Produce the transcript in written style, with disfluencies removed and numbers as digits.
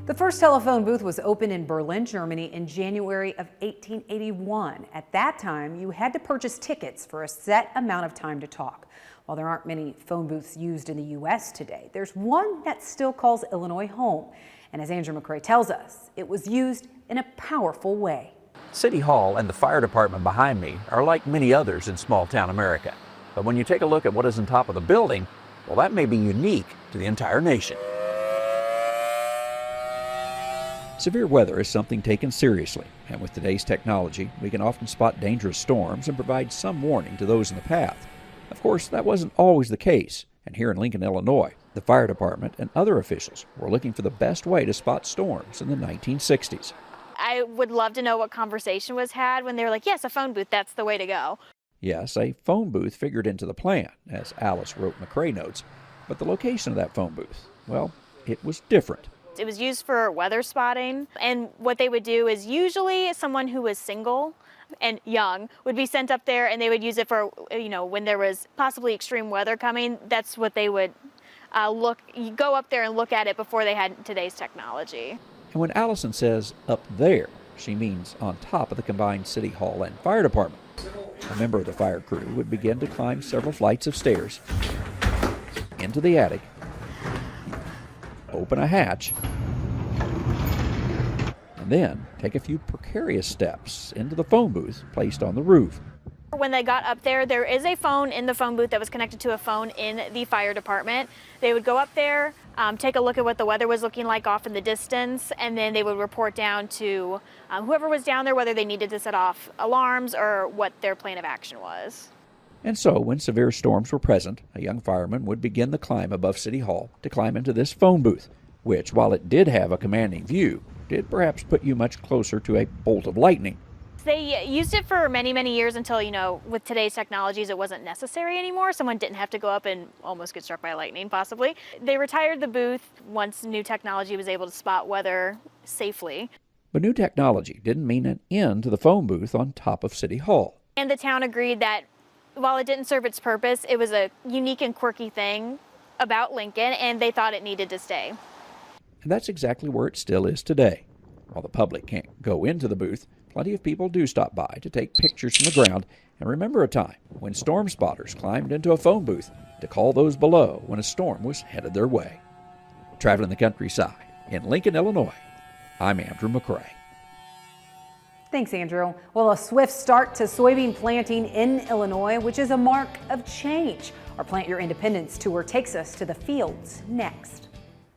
The first telephone booth was opened in Berlin, Germany in January of 1881. At that time, you had to purchase tickets for a set amount of time to talk. While there aren't many phone booths used in the U.S. today, there's one that still calls Illinois home. And as Andrew McCray tells us, it was used in a powerful way. City Hall and the fire department behind me are like many others in small-town America. But when you take a look at what is on top of the building, well, that may be unique to the entire nation. Severe weather is something taken seriously, and with today's technology, we can often spot dangerous storms and provide some warning to those in the path. Of course, that wasn't always the case, and here in Lincoln, Illinois, the fire department and other officials were looking for the best way to spot storms in the 1960s. I would love to know what conversation was had when they were like, yes, a phone booth, that's the way to go. Yes, a phone booth figured into the plan, as Alice wrote McCray notes, but the location of that phone booth, well, it was different. It was used for weather spotting, and what they would do is usually someone who was single and young would be sent up there, and they would use it for, when there was possibly extreme weather coming. That's what they would go up there and look at it before they had today's technology. And when Allison says up there, she means on top of the combined City Hall and fire department. A member of the fire crew would begin to climb several flights of stairs into the attic, open a hatch, and then take a few precarious steps into the phone booth placed on the roof. When they got up there, there is a phone in the phone booth that was connected to a phone in the fire department. They would go up there, take a look at what the weather was looking like off in the distance, and then they would report down to whoever was down there, whether they needed to set off alarms or what their plan of action was. And so, when severe storms were present, a young fireman would begin the climb above City Hall to climb into this phone booth, which, while it did have a commanding view, did perhaps put you much closer to a bolt of lightning. They used it for many, many years until, with today's technologies, it wasn't necessary anymore. Someone didn't have to go up and almost get struck by lightning, possibly. They retired the booth once new technology was able to spot weather safely. But new technology didn't mean an end to the phone booth on top of City Hall. And the town agreed that while it didn't serve its purpose, it was a unique and quirky thing about Lincoln, and they thought it needed to stay. And that's exactly where it still is today. While the public can't go into the booth, plenty of people do stop by to take pictures from the ground and remember a time when storm spotters climbed into a phone booth to call those below when a storm was headed their way. Traveling the countryside in Lincoln, Illinois, I'm Andrew McCray. Thanks, Andrew. Well, a swift start to soybean planting in Illinois, which is a mark of change. Our Plant Your Independence tour takes us to the fields next.